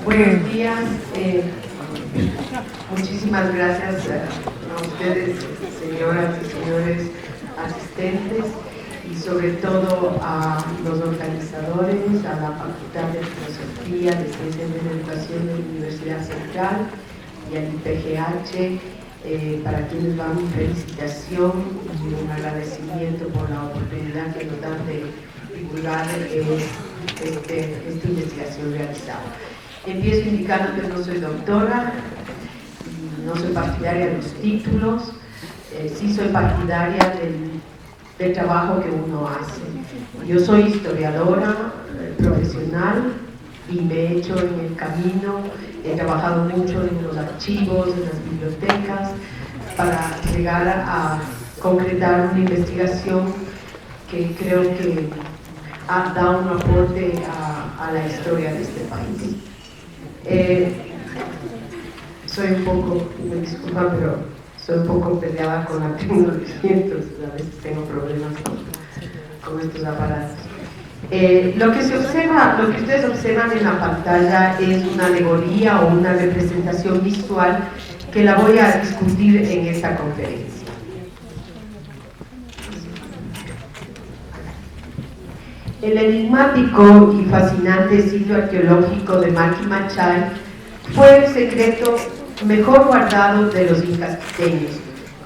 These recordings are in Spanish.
Buenos días, muchísimas gracias a ustedes, señoras y señores asistentes, y sobre todo a los organizadores, a la Facultad de Filosofía, de Ciencias de la Educación de la Universidad Central y al IPGH, para quienes va mi felicitación y un agradecimiento por la oportunidad que nos dan de divulgar esta investigación realizada. Empiezo indicando que no soy doctora, no soy partidaria de los títulos, sí soy partidaria del trabajo que uno hace. Yo soy historiadora profesional y me he hecho en el camino, he trabajado mucho en los archivos, en las bibliotecas, para llegar a concretar una investigación que creo que da un aporte a la historia de este país. Soy un poco, me disculpan, pero soy un poco peleada con la tecnología, entonces a veces tengo problemas con estos aparatos. Lo que ustedes observan en la pantalla es una alegoría o una representación visual que la voy a discutir en esta conferencia. El enigmático y fascinante sitio arqueológico de Maqui Machay fue el secreto mejor guardado de los incas quiteños,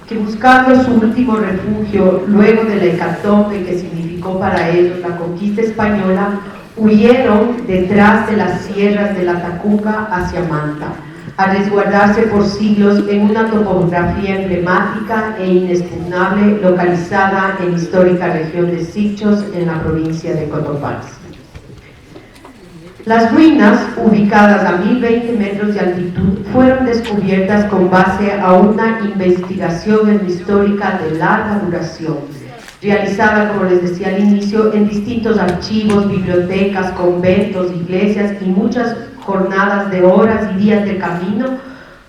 que buscando su último refugio luego de la hecatombe que significó para ellos la conquista española, huyeron detrás de las sierras de la Tacunga hacia Manta, a resguardarse por siglos en una topografía emblemática e inexpugnable localizada en la histórica región de Sichos, en la provincia de Cotopaxi. Las ruinas, ubicadas a 1020 metros de altitud, fueron descubiertas con base a una investigación histórica de larga duración, realizada, como les decía al inicio, en distintos archivos, bibliotecas, conventos, iglesias y muchas jornadas de horas y días de camino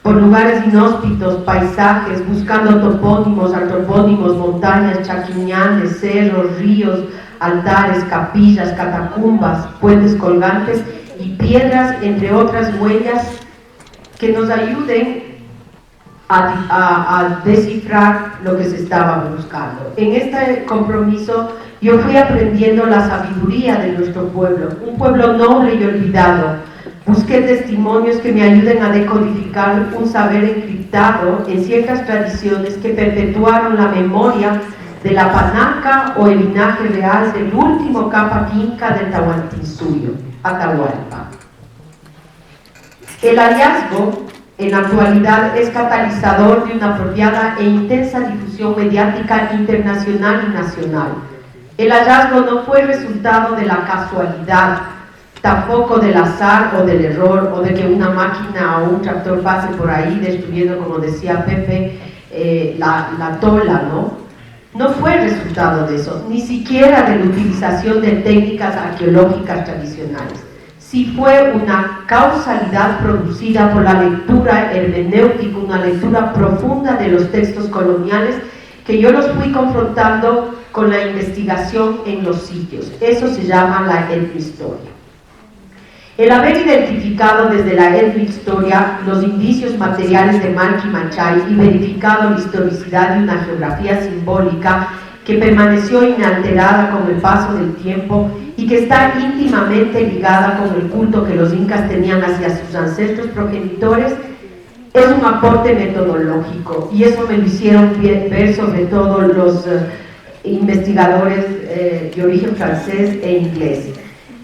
por lugares inhóspitos, paisajes, buscando topónimos, antropónimos, montañas, chaquiñanes, cerros, ríos, altares, capillas, catacumbas, puentes colgantes y piedras, entre otras huellas que nos ayuden a descifrar lo que se estaba buscando. En este compromiso yo fui aprendiendo la sabiduría de nuestro pueblo, un pueblo noble y olvidado. Busqué testimonios que me ayuden a decodificar un saber encriptado en ciertas tradiciones que perpetuaron la memoria de la panaca o el linaje real del último Capac Inca del Tahuantinsuyo, Atahualpa. El hallazgo en la actualidad es catalizador de una apropiada e intensa difusión mediática internacional y nacional. El hallazgo no fue resultado de la casualidad, tampoco del azar o del error, o de que una máquina o un tractor pase por ahí destruyendo, como decía Pepe, la tola, ¿no? No fue resultado de eso, ni siquiera de la utilización de técnicas arqueológicas tradicionales. Sí fue una causalidad producida por la lectura hermenéutica, una lectura profunda de los textos coloniales, que yo los fui confrontando con la investigación en los sitios. Eso se llama la etnohistoria. El haber identificado desde la etnohistoria los indicios materiales de Maqui Machay y verificado la historicidad de una geografía simbólica que permaneció inalterada con el paso del tiempo y que está íntimamente ligada con el culto que los incas tenían hacia sus ancestros progenitores, es un aporte metodológico, y eso me lo hicieron ver sobre todo los investigadores de origen francés e inglés.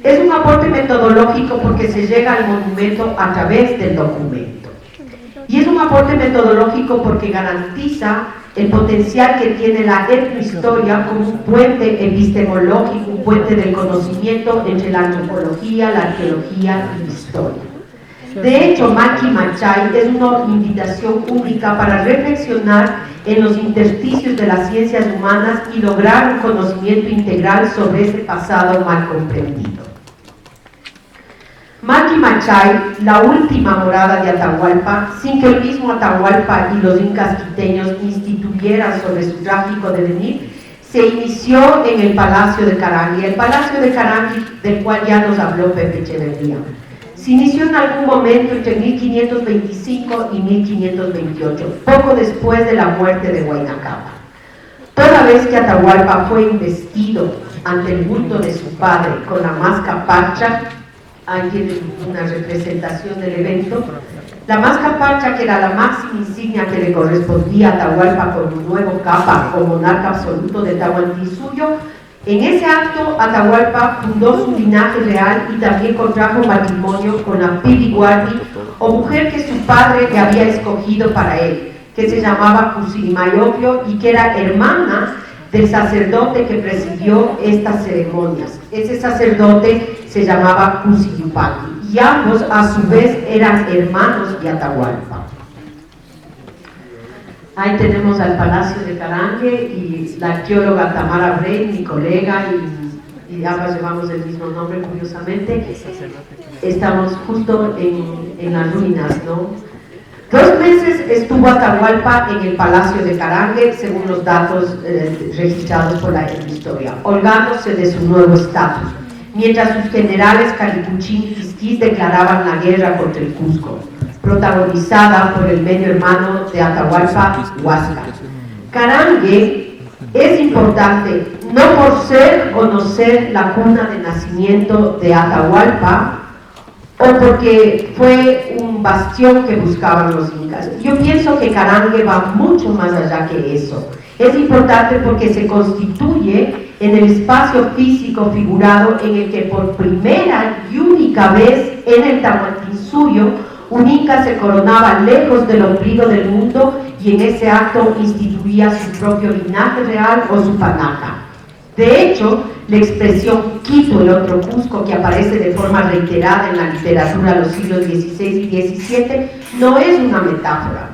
Es un aporte metodológico porque se llega al monumento a través del documento. Y es un aporte metodológico porque garantiza el potencial que tiene la etnohistoria como un puente epistemológico, un puente del conocimiento entre la antropología, la arqueología y la historia. De hecho, Maqui Machay es una invitación única para reflexionar en los intersticios de las ciencias humanas y lograr un conocimiento integral sobre ese pasado mal comprendido. Maqui Machay, la última morada de Atahualpa, sin que el mismo Atahualpa y los incas quiteños instituyeran sobre su trágico devenir, se inició en el Palacio de Carangui, el Palacio de Carangui del cual ya nos habló Pepe Echeverría. Se inició en algún momento entre 1525 y 1528, poco después de la muerte de Huayna Cápac. Toda vez que Atahualpa fue investido ante el bulto de su padre con la máscara parcha, ahí tienen una representación del evento, la máscara parcha, que era la máxima insignia que le correspondía a Atahualpa con un nuevo capa o monarca absoluto de Tahuantinsuyo, en ese acto Atahualpa fundó su linaje real y también contrajo matrimonio con la Pili-Guardi, o mujer que su padre le había escogido para él, que se llamaba Cusilimayopio y que era hermana del sacerdote que presidió estas ceremonias. Ese sacerdote se llamaba Cusiyupaqui y ambos a su vez eran hermanos de Atahualpa. Ahí tenemos al Palacio de Carangui y la arqueóloga Tamara Bray, mi colega, y ambas llevamos el mismo nombre, curiosamente. Estamos justo en las ruinas, ¿no? 2 meses estuvo Atahualpa en el Palacio de Carangui, según los datos registrados por la historia, holgándose de su nuevo estatus, mientras sus generales Calicuchín y Quisquís declaraban la guerra contra el Cusco, protagonizada por el medio hermano de Atahualpa, Huáscar. Carangui es importante no por ser o no ser la cuna de nacimiento de Atahualpa, o porque fue un bastión que buscaban los incas. Yo pienso que Carangui va mucho más allá que eso. Es importante porque se constituye en el espacio físico figurado en el que por primera y única vez en el Tahuantinsuyo un inca se coronaba lejos del ombligo del mundo y en ese acto instituía su propio linaje real o su panaca. De hecho, la expresión Quito, el otro Cusco, que aparece de forma reiterada en la literatura de los siglos XVI y XVII, no es una metáfora,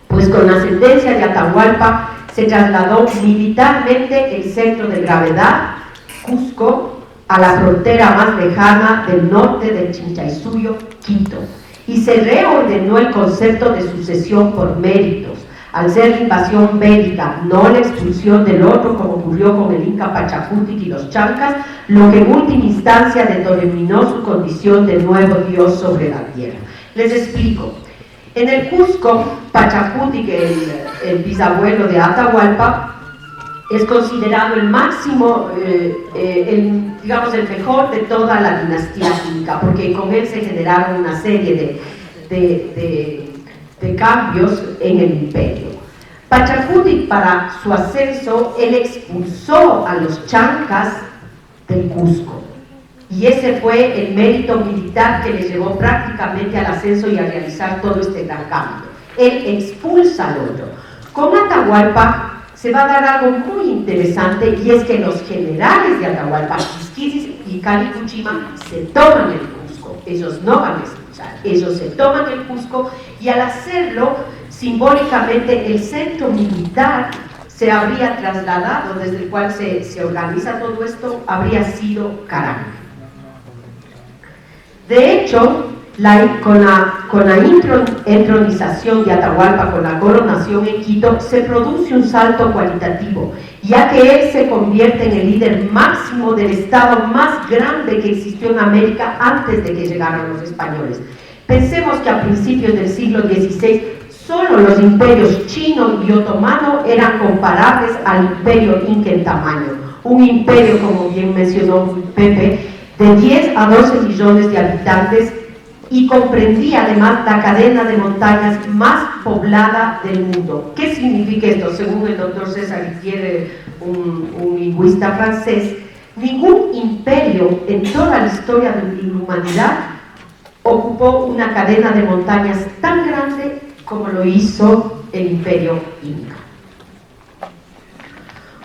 pues con la ascendencia de Atahualpa se trasladó militarmente el centro de gravedad, Cusco, a la frontera más lejana del norte del Chinchaysuyo, Quito, y se reordenó el concepto de sucesión por méritos, al ser la invasión bélica, no la expulsión del otro, como ocurrió con el Inca Pachacutic y los Chancas, lo que en última instancia determinó su condición de nuevo Dios sobre la tierra. Les explico. En el Cusco, Pachacutic, el bisabuelo de Atahualpa, es considerado el máximo, digamos el mejor de toda la dinastía inca, porque con él se generaron una serie de cambios en el imperio. Pachacutic, para su ascenso, él expulsó a los chancas del Cusco, y ese fue el mérito militar que le llevó prácticamente al ascenso y a realizar todo este gran cambio. Él expulsa al otro. Con Atahualpa se va a dar algo muy interesante, y es que los generales de Atahualpa, Quisquis y Calicuchima, se toman el Cusco. Ellos no van a escuchar, ellos se toman el Cusco, y al hacerlo, simbólicamente el centro militar se habría trasladado, desde el cual se organiza todo esto, habría sido Carangui. De hecho, con la entronización de Atahualpa, con la coronación en Quito, se produce un salto cualitativo, ya que él se convierte en el líder máximo del estado más grande que existió en América antes de que llegaran los españoles. Pensemos que a principios del siglo XVI, solo los imperios chino y otomano eran comparables al imperio inca en tamaño. Un imperio, como bien mencionó Pepe, de 10 a 12 millones de habitantes, y comprendía además la cadena de montañas más poblada del mundo. ¿Qué significa esto? Según el doctor César Itier, un lingüista francés, ningún imperio en toda la historia de la humanidad ocupó una cadena de montañas tan grande como lo hizo el imperio inca.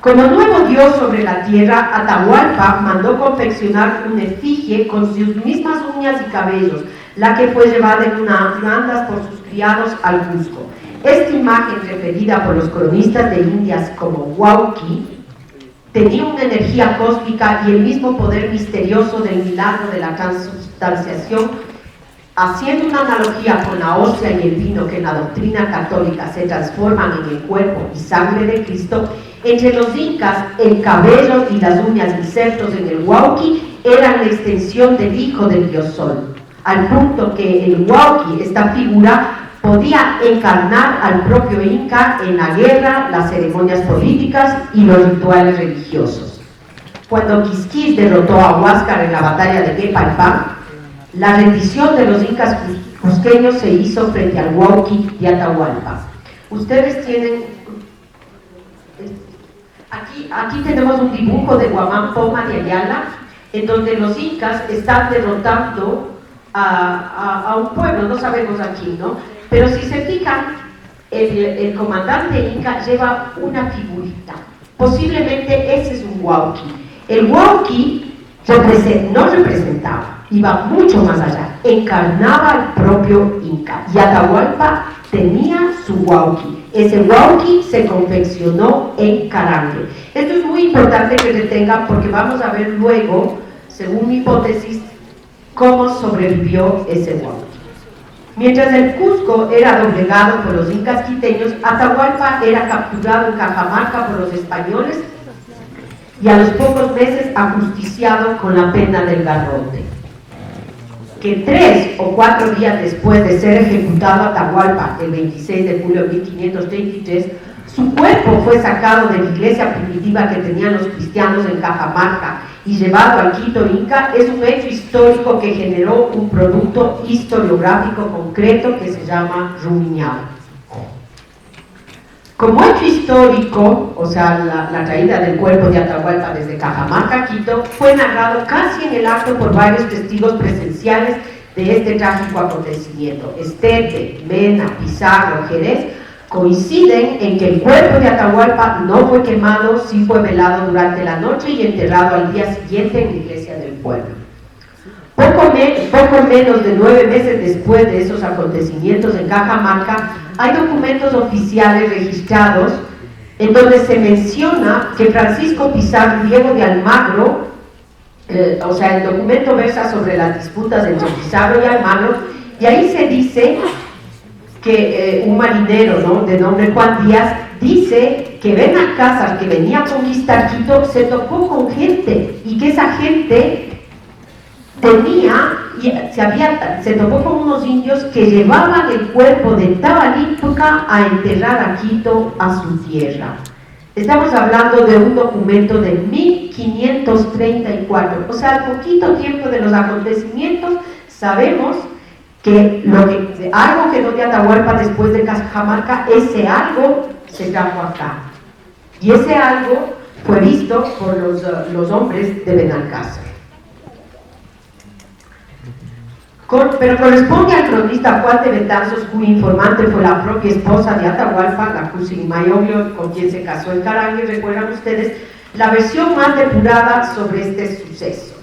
Como nuevo dios sobre la tierra, Atahualpa mandó confeccionar una efigie con sus mismas uñas y cabellos, la que fue llevada en unas andas por sus criados al Cusco. Esta imagen, referida por los cronistas de Indias como Huauqui, tenía una energía cósmica y el mismo poder misterioso del milagro de la transubstanciación. Haciendo una analogía con la hostia y el vino que en la doctrina católica se transforman en el cuerpo y sangre de Cristo, Entre los incas, el cabello y las uñas insertos en el huauqui eran la extensión del hijo del dios Sol, al punto que el huauqui, esta figura, podía encarnar al propio Inca en la guerra, las ceremonias políticas y los rituales religiosos. Cuando Quisquis derrotó a Huáscar en la batalla de Quepalpán, la rendición de los incas cusqueños se hizo frente al huauqui de Atahualpa. Ustedes tienen, aquí tenemos un dibujo de Guamán Poma de Ayala, en donde los incas están derrotando a un pueblo, no sabemos aquí, ¿no? Pero si se fijan, el comandante inca lleva una figurita. Posiblemente ese es un huauqui. El huauqui no representaba, iba mucho más allá, encarnaba al propio Inca. Y Atahualpa tenía su huauqui. Ese huauqui se confeccionó en Carangue. Esto es muy importante que retengan porque vamos a ver luego, según mi hipótesis, cómo sobrevivió ese huauqui. Mientras el Cusco era doblegado por los incas quiteños, Atahualpa era capturado en Cajamarca por los españoles y a los pocos meses ajusticiado con la pena del garrote. Que 3 o 4 días después de ser ejecutado Atahualpa, el 26 de julio de 1533, su cuerpo fue sacado de la iglesia primitiva que tenían los cristianos en Cajamarca y llevado al Quito Inca, es un hecho histórico que generó un producto historiográfico concreto que se llama Rumiñahui. Como hecho histórico, o sea, la traída del cuerpo de Atahualpa desde Cajamarca a Quito, fue narrado casi en el acto por varios testigos presenciales de este trágico acontecimiento. Estete, Mena, Pizarro, Jerez coinciden en que el cuerpo de Atahualpa no fue quemado, sí fue velado durante la noche y enterrado al día siguiente en la iglesia del pueblo. Poco menos de 9 meses después de esos acontecimientos en Cajamarca, hay documentos oficiales registrados en donde se menciona que Francisco Pizarro Diego de Almagro, o sea, el documento versa sobre las disputas entre Pizarro y Almagro, y ahí se dice que un marinero, ¿no?, de nombre Juan Díaz, dice que Benalcázar, que venía a conquistar Quito, se topó con gente y que esa gente se topó con unos indios que llevaban el cuerpo de Tabalípuca a enterrar a Quito, a su tierra. Estamos hablando de un documento de 1534, o sea, al poquito tiempo de los acontecimientos sabemos que algo quedó de Atahualpa después de Cajamarca, ese algo se trajo acá. Y ese algo fue visto por los hombres de Benalcázar. Pero corresponde al cronista Juan de Betanzos, cuyo informante fue la propia esposa de Atahualpa, la Cusimayoglio, con quien se casó en Carangue, recuerdan ustedes, la versión más depurada sobre este suceso.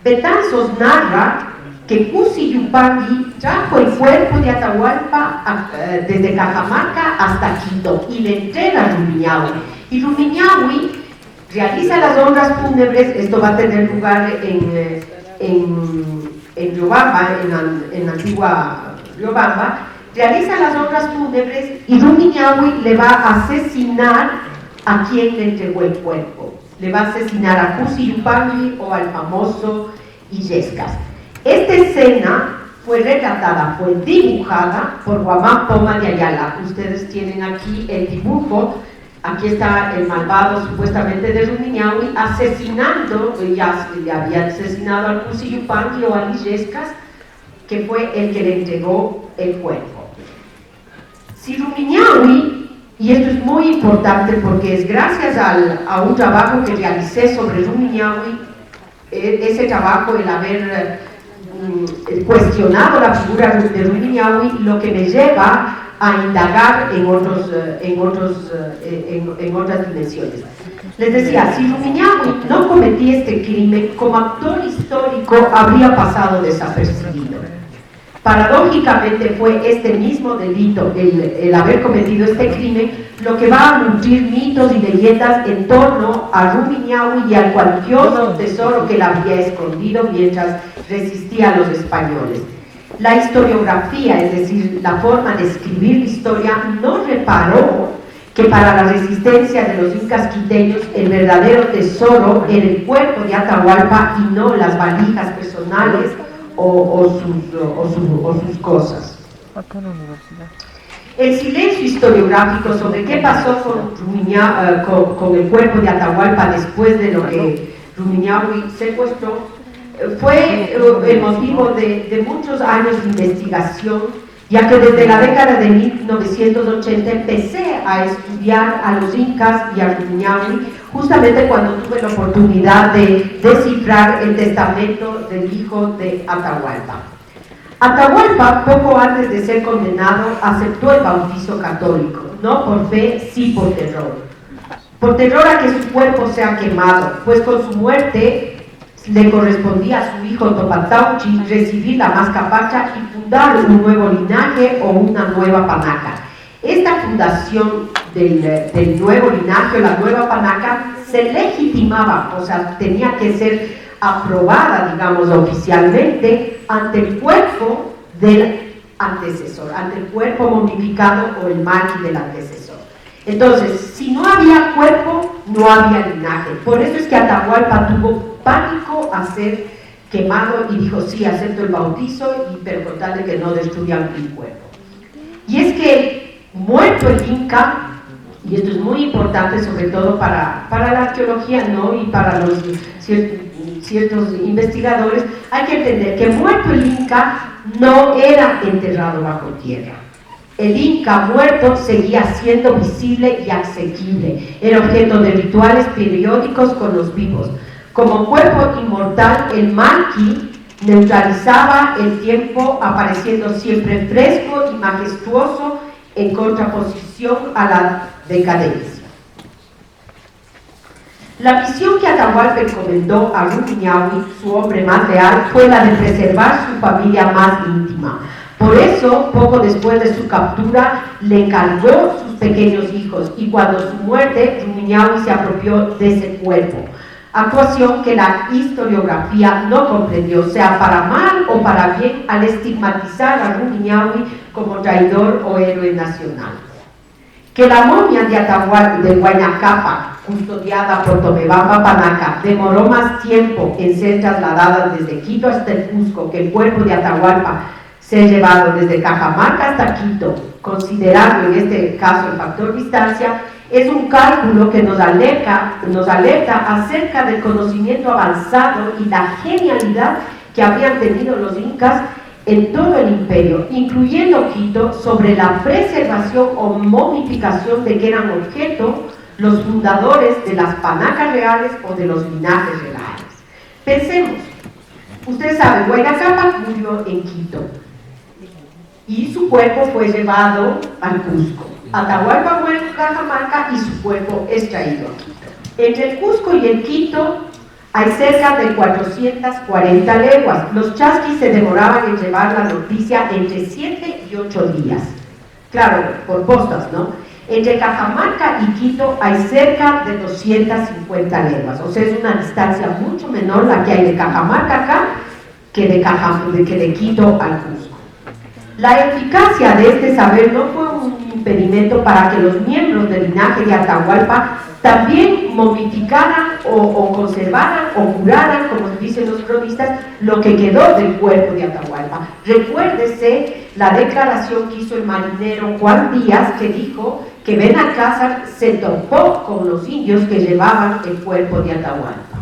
Betanzos narra que Cusi Yupanqui trajo el cuerpo de Atahualpa desde Cajamarca hasta Quito y le entrega a Rumiñahui. Y Rumiñahui realiza las honras fúnebres, esto va a tener lugar en Riobamba, en la antigua Riobamba, realiza las honras fúnebres y Rumiñahui le va a asesinar a quien le entregó el cuerpo. Le va a asesinar a Cusi Yupanqui o al famoso Illescas. Esta escena fue retratada, fue dibujada por Guamán Poma de Ayala. Ustedes tienen aquí el dibujo, aquí está el malvado supuestamente de Rumiñahui asesinando, ya le había asesinado al Cusi Yupanqui o al Illescas, que fue el que le entregó el cuerpo. Si Rumiñahui, y esto es muy importante porque es gracias a un trabajo que realicé sobre Rumiñahui, ese trabajo, el haber cuestionado la figura de Rumiñahui, lo que me lleva a indagar en otras dimensiones. Les decía, si Rumiñahui no cometía este crimen, como actor histórico habría pasado desapercibido. Paradójicamente fue este mismo delito, el haber cometido este crimen, lo que va a nutrir mitos y leyendas en torno a Rumiñahui y al cuantioso tesoro que él había escondido mientras resistía a los españoles. La historiografía, es decir, la forma de escribir la historia, no reparó que para la resistencia de los incas quiteños el verdadero tesoro era el cuerpo de Atahualpa y no las valijas personales o sus cosas. El silencio historiográfico sobre qué pasó con el cuerpo de Atahualpa después de lo que Rumiñahui secuestró fue el motivo de muchos años de investigación, ya que desde la década de 1980 empecé a estudiar a los incas y a Rumiñahui, justamente cuando tuve la oportunidad de descifrar el testamento del hijo de Atahualpa. Atahualpa, poco antes de ser condenado, aceptó el bautizo católico, no por fe, sí por terror. Por terror a que su cuerpo sea quemado, pues con su muerte le correspondía a su hijo Topatauchi recibir la Mascapacha y fundar un nuevo linaje o una nueva panaca. Esta fundación del nuevo linaje o la nueva panaca se legitimaba, o sea, tenía que ser aprobada, digamos, oficialmente ante el cuerpo del antecesor, ante el cuerpo momificado o el maqui del antecesor. Entonces, si no había cuerpo, no había linaje. Por eso es que Atahualpa tuvo pánico a ser quemado y dijo, sí, acepto el bautizo, pero con tal de que no destruyan mi cuerpo. Y es que, muerto el Inca, y esto es muy importante sobre todo para la arqueología, ¿no? Y para los ciertos investigadores, hay que entender que muerto el Inca no era enterrado bajo tierra. El Inca muerto seguía siendo visible y asequible, era objeto de rituales periódicos con los vivos. Como cuerpo inmortal, el maqui neutralizaba el tiempo, apareciendo siempre fresco y majestuoso en contraposición a la decadencia. La misión que Atahualpa encomendó a Rumiñahui, su hombre más leal, fue la de preservar su familia más íntima. Por eso, poco después de su captura, le encargó sus pequeños hijos y cuando su muerte, Rumiñahui se apropió de ese cuerpo. Actuación que la historiografía no comprendió, sea para mal o para bien, al estigmatizar a Rumiñahui como traidor o héroe nacional. Que la momia de Atahualpa de Huayna Cápac, custodiada por Tomebamba Panaca, demoró más tiempo en ser trasladada desde Quito hasta el Cusco que el cuerpo de Atahualpa ser llevado desde Cajamarca hasta Quito, considerando en este caso el factor distancia, es un cálculo que nos alerta acerca del conocimiento avanzado y la genialidad que habían tenido los incas en todo el imperio, incluyendo Quito, sobre la preservación o momificación de que eran objeto los fundadores de las panacas reales o de los linajes reales. Pensemos, ustedes saben, Huayna Cápac murió en Quito y su cuerpo fue llevado al Cusco. Atahualpa muere en Cajamarca y su cuerpo es traído a Quito. Entre el Cusco y el Quito hay cerca de 440 leguas. Los chasquis se demoraban en llevar la noticia entre 7 y 8 días. Claro, por postas, ¿no? Entre Cajamarca y Quito hay cerca de 250 leguas. O sea, es una distancia mucho menor la que hay de Cajamarca acá que de Quito al Cusco. La eficacia de este saber no fue un impedimento para que los miembros del linaje de Atahualpa también momificaran o conservaran o curaran, como dicen los cronistas, lo que quedó del cuerpo de Atahualpa. Recuérdese la declaración que hizo el marinero Juan Díaz, que dijo que Benalcázar se topó con los indios que llevaban el cuerpo de Atahualpa.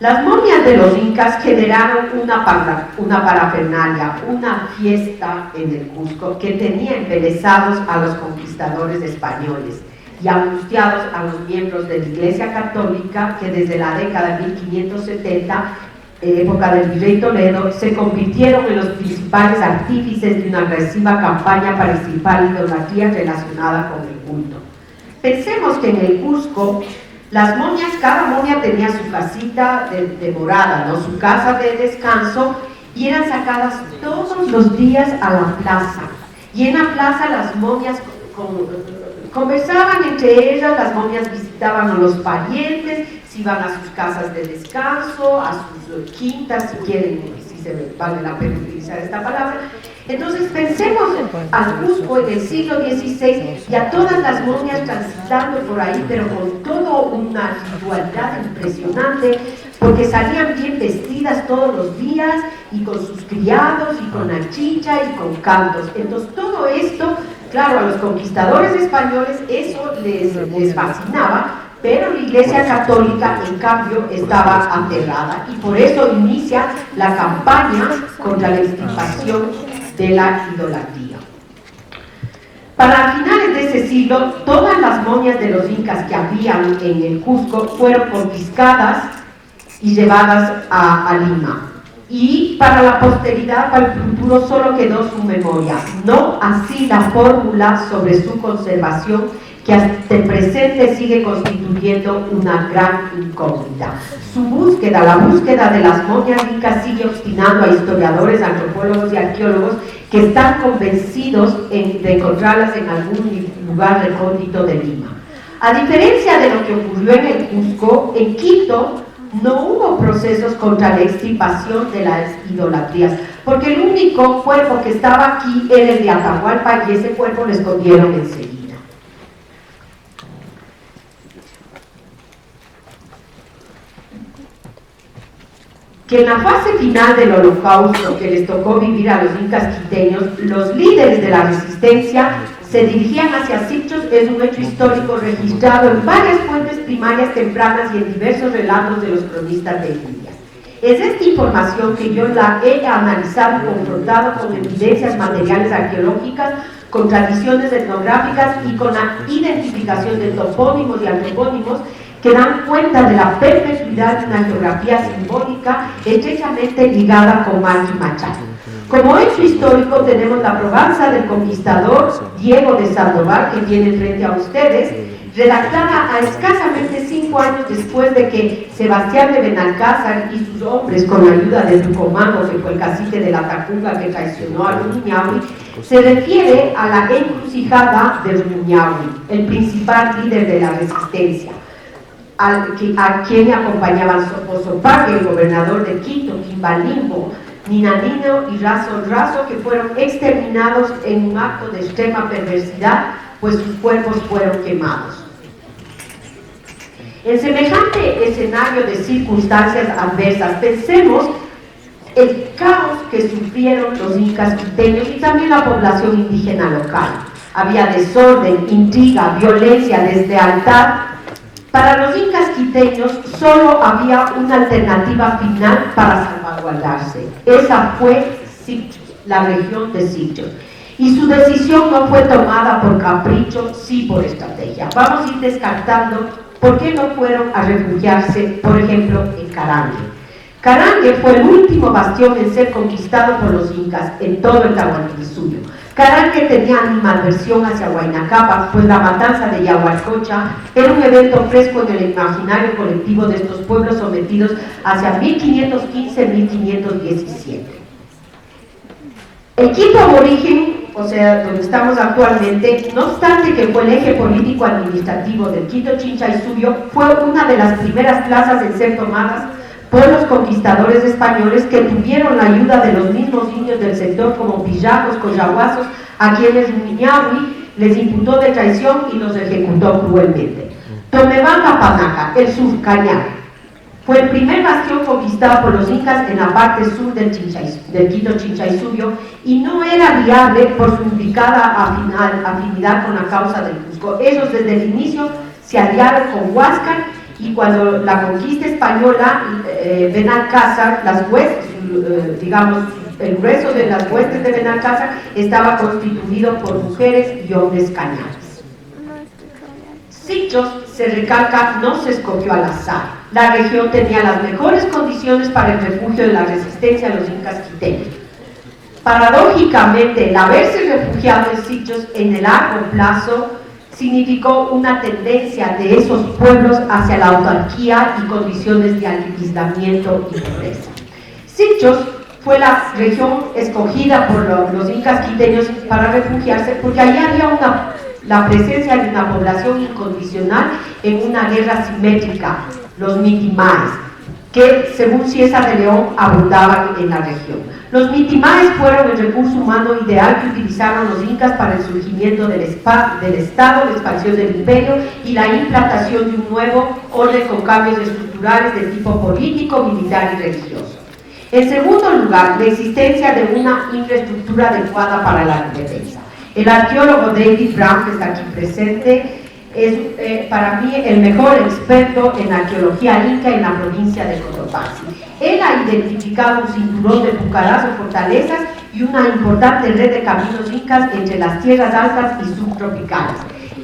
Las momias de los incas generaron una parafernalia, una fiesta en el Cusco que tenía embelesados a los conquistadores españoles y angustiados a los miembros de la Iglesia Católica que desde la década de 1570, época del virrey Toledo, se convirtieron en los principales artífices de una agresiva campaña para extirpar la idolatría relacionada con el culto. Pensemos que en el Cusco las momias, cada momia tenía su casita de morada, ¿no? Su casa de descanso, y eran sacadas todos los días a la plaza. Y en la plaza las momias conversaban entre ellas, las momias visitaban a los parientes, se iban a sus casas de descanso, a sus quintas, si quieren, si se vale la pena utilizar esta palabra, Entonces pensemos al Cusco en el siglo XVI y a todas las momias transitando por ahí, pero con toda una ritualidad impresionante, porque salían bien vestidas todos los días y con sus criados y con la chicha y con cantos. Entonces todo esto, claro, a los conquistadores españoles eso les fascinaba, pero la Iglesia Católica, en cambio, estaba aterrada y por eso inicia la campaña contra la extirpación de la idolatría. Para finales de ese siglo, todas las momias de los incas que habían en el Cusco fueron confiscadas y llevadas a Lima. Y para la posteridad, para el futuro, solo quedó su memoria, no así la fórmula sobre su conservación, que hasta el presente sigue constituyendo una gran incógnita. Su búsqueda, la búsqueda de las momias incas, sigue obstinando a historiadores, antropólogos y arqueólogos que están convencidos de encontrarlas en algún lugar recóndito de Lima. A diferencia de lo que ocurrió en el Cusco, en Quito no hubo procesos contra la extirpación de las idolatrías, porque el único cuerpo que estaba aquí era el de Atahualpa y ese cuerpo lo escondieron enseguida. Que en la fase final del Holocausto que les tocó vivir a los incas quiteños, los líderes de la resistencia se dirigían hacia Sitges es un hecho histórico registrado en varias fuentes primarias tempranas y en diversos relatos de los cronistas de Indias. Es esta información que yo la he analizado y confrontado con evidencias materiales arqueológicas, con tradiciones etnográficas y con la identificación de topónimos y antropónimos que dan cuenta de la perpetuidad de una geografía simbólica estrechamente ligada con Malqui Machado. Como hecho histórico tenemos la probanza del conquistador Diego de Sandoval, que tiene frente a ustedes, redactada a escasamente 5 años después de que Sebastián de Benalcázar y sus hombres, con la ayuda de Tucumán, que fue el cacique de la Tacunga que traicionó a Rumiñahui, se refiere a la encrucijada de Rumiñahui, el principal líder de la resistencia, a quien acompañaban Soposopaque, el gobernador de Quito, Quimbalimbo, Ninanino y Razo, que fueron exterminados en un acto de extrema perversidad, pues sus cuerpos fueron quemados. En semejante escenario de circunstancias adversas, pensemos el caos que sufrieron los incas quiteños y también la población indígena local. Había desorden, intriga, violencia, deslealtad. Para los incas quiteños solo había una alternativa final para salvaguardarse. Esa fue Sitges, la región de Sitges. Y su decisión no fue tomada por capricho, sí por estrategia. Vamos a ir descartando por qué no fueron a refugiarse, por ejemplo, en Carangue. Carangue fue el último bastión en ser conquistado por los incas en todo el Tahuantinsuyo. Carangue tenía animadversión hacia Huayna pues la matanza de Yaguarcocha era un evento fresco en el imaginario colectivo de estos pueblos sometidos hacia 1515-1517. El Quito aborigen, o sea, donde estamos actualmente, no obstante que fue el eje político-administrativo del Quito Chincha y Suyo, fue una de las primeras plazas en ser tomadas por los conquistadores españoles, que tuvieron la ayuda de los mismos indios del sector como pillajos, coyahuasos, a quienes Rumiñahui les imputó de traición y los ejecutó cruelmente. Tomebamba Panaca, el Surcañar, fue el primer bastión conquistado por los incas en la parte sur del Quito Chincha y Suyo, y no era viable por su indicada afinidad con la causa del Cusco. Ellos desde el inicio se aliaron con Huáscar, y cuando la conquista española, Benalcázar, el grueso de las huestes de Benalcázar estaba constituido por mujeres y hombres cañares. Sitges, se recalca, no se escogió al azar. La región tenía las mejores condiciones para el refugio de la resistencia de los incas quiteños. Paradójicamente, el haberse refugiado en Sitges en el largo plazo significó una tendencia de esos pueblos hacia la autarquía y condiciones de aislamiento y pobreza. Sitges fue la región escogida por los incas quiteños para refugiarse porque allí había la presencia de una población incondicional en una guerra simétrica, los mitimaes, que según Cieza de León abundaban en la región. Los mitimaes fueron el recurso humano ideal que utilizaron los incas para el surgimiento del Estado, la expansión del imperio y la implantación de un nuevo orden con cambios estructurales de tipo político, militar y religioso. En segundo lugar, la existencia de una infraestructura adecuada para la defensa. El arqueólogo David Brown, que está aquí presente, es para mí el mejor experto en arqueología inca en la provincia de Cotopaxi. Él ha identificado un cinturón de pucarás o fortalezas y una importante red de caminos incas entre las tierras altas y subtropicales.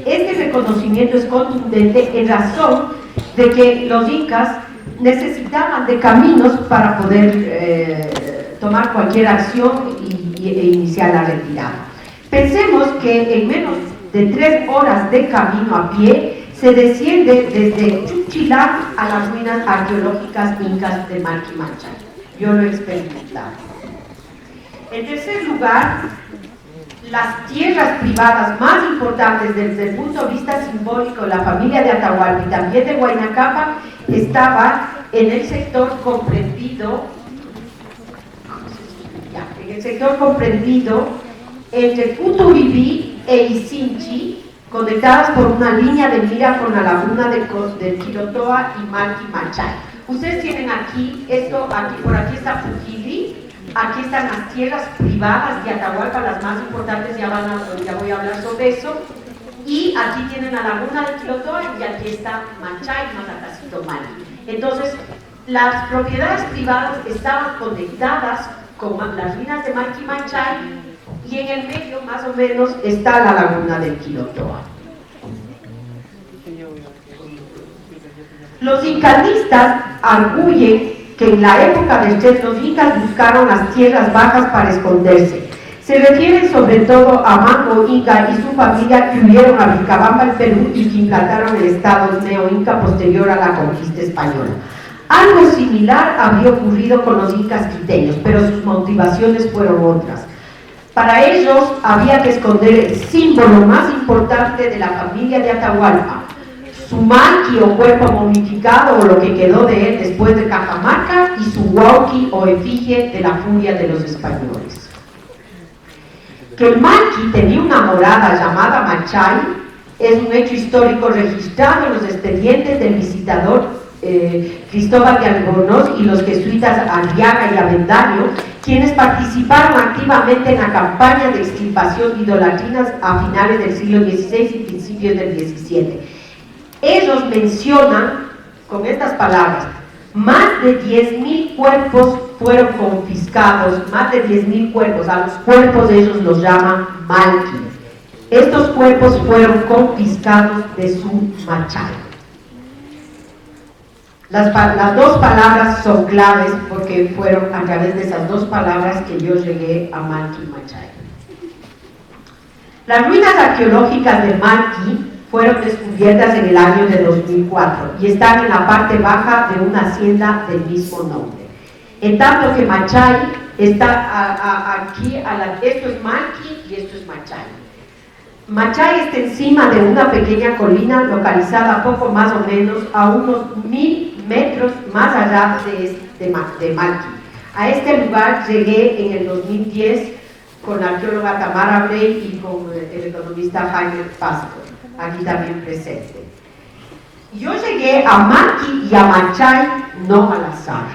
Este reconocimiento es contundente en razón de que los incas necesitaban de caminos para poder tomar cualquier acción e iniciar la retirada. Pensemos que en menos de 3 horas de camino a pie se desciende desde Chuchilán a las ruinas arqueológicas incas de Malquimanchay. Yo lo he experimentado. En tercer lugar, las tierras privadas más importantes desde el punto de vista simbólico de la familia de Atahualpa y también de Huayna Cápac estaban en el sector comprendido entre Putubibi e Isinchi, conectadas por una línea de mira con la laguna del Quilotoa y Malquimanchay. Ustedes tienen aquí, por aquí está Pujili, aquí están las tierras privadas de Atahualpa, las más importantes, ya voy a hablar sobre eso, y aquí tienen la laguna del Quilotoa y aquí está Manchay, Matacacito Mali. Entonces, las propiedades privadas estaban conectadas con las ruinas de Malquimanchay, y en el medio, más o menos, está la laguna del Quilotoa. Los incalistas arguyen que en la época del Chet los incas buscaron las tierras bajas para esconderse. Se refieren sobre todo a Manco Inca y su familia que huyeron a Vilcabamba, el Perú, y que implantaron el estado neo-inca posterior a la conquista española. Algo similar habría ocurrido con los incas quiteños, pero sus motivaciones fueron otras. Para ellos había que esconder el símbolo más importante de la familia de Atahualpa, su maqui o cuerpo momificado o lo que quedó de él después de Cajamarca, y su huauqui o efigie de la furia de los españoles. Que el maqui tenía una morada llamada Manchay es un hecho histórico registrado en los expedientes del visitador Cristóbal de Albornoz y los jesuitas Arriaga y Avendaño, quienes participaron activamente en la campaña de extirpación de idolatrinas a finales del siglo XVI y principios del XVII. Ellos mencionan, con estas palabras, más de 10.000 cuerpos fueron confiscados, más de 10.000 cuerpos, a los cuerpos ellos los llaman malquis. Estos cuerpos fueron confiscados de su Manchay. Las dos palabras son claves porque fueron a través de esas dos palabras que yo llegué a Malquimanchay. Las ruinas arqueológicas de Malqui fueron descubiertas en el año de 2004 y están en la parte baja de una hacienda del mismo nombre. En tanto que Manchay está aquí, esto es Malqui y esto es Manchay. Manchay está encima de una pequeña colina localizada poco más o menos a unos 1000 metros más allá de Malqui. A este lugar llegué en el 2010 con la arqueóloga Tamara Bray y con el economista Jaime Pasco, aquí también presente. Yo llegué a Malqui y a Manchay no al azar.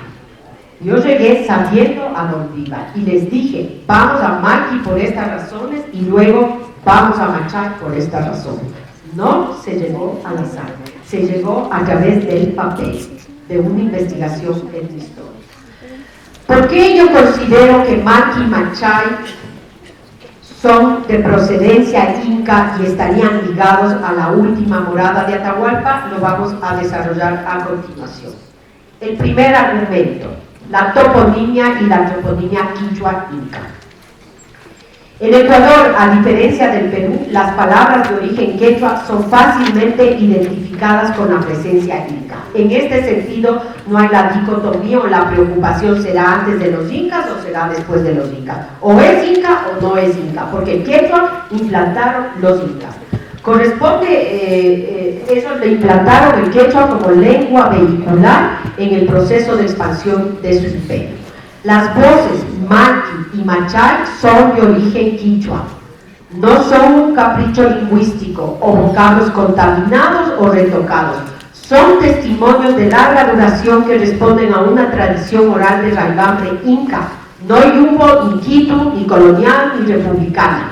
Yo llegué sabiendo a dónde iba y les dije, vamos a Malqui por estas razones y luego vamos a Manchay por esta razón. No se llegó al azar, se llegó a través del papel, de una investigación etnohistórica. ¿Por qué yo considero que Malqui y Manchay son de procedencia inca y estarían ligados a la última morada de Atahualpa? Lo vamos a desarrollar a continuación. El primer argumento, la toponimia y la antroponimia quichua inca. En Ecuador, a diferencia del Perú, las palabras de origen quechua son fácilmente identificadas con la presencia inca. En este sentido, no hay la dicotomía o la preocupación, ¿será antes de los incas o será después de los incas? O es inca o no es inca, porque el quechua implantaron los incas. Corresponde, ellos le implantaron el quechua como lengua vehicular en el proceso de expansión de su imperio. Las voces Maqui y Machay son de origen quichua. No son un capricho lingüístico o vocablos contaminados o retocados. Son testimonios de larga duración que responden a una tradición oral de raigambre inca, no yugo, ni quitu, ni colonial, ni republicana.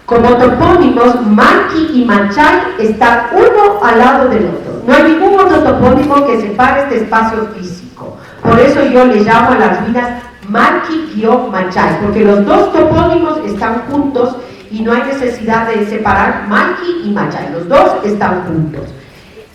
Como topónimos, Maqui y Machay están uno al lado del otro. No hay ningún otro topónimo que separe este espacio físico. Por eso yo le llamo a las ruinas Maqui-Machay, porque los dos topónimos están juntos y no hay necesidad de separar Maqui y Machay. Los dos están juntos.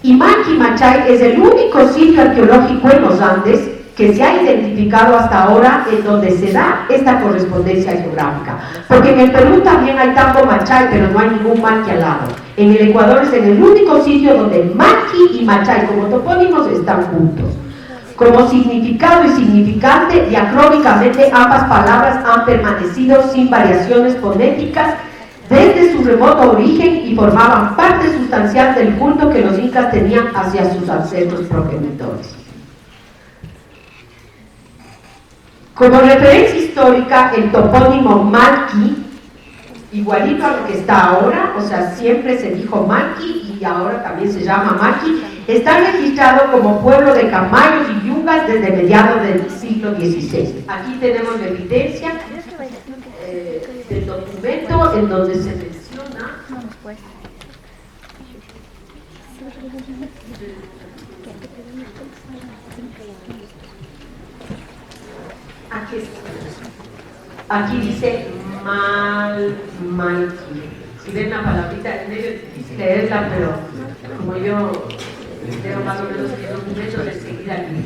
Y Maqui y Machay es el único sitio arqueológico en los Andes que se ha identificado hasta ahora en donde se da esta correspondencia geográfica. Porque en el Perú también hay Tambo Machay, pero no hay ningún Maqui al lado. En el Ecuador es en el único sitio donde Maqui y Machay como topónimos están juntos. Como significado y significante, diacrónicamente ambas palabras han permanecido sin variaciones fonéticas desde su remoto origen y formaban parte sustancial del culto que los incas tenían hacia sus ancestros progenitores. Como referencia histórica, el topónimo Maqui, igualito a lo que está ahora, o sea, siempre se dijo Maqui y ahora también se llama Maqui, está registrado como pueblo de camayos y yungas desde mediados del siglo XVI. Aquí tenemos la evidencia del documento en donde se menciona aquí dice Maqui. Si ven la palabrita, es medio difícil leerla, pero como yo leo más o menos en documentos, enseguida aquí.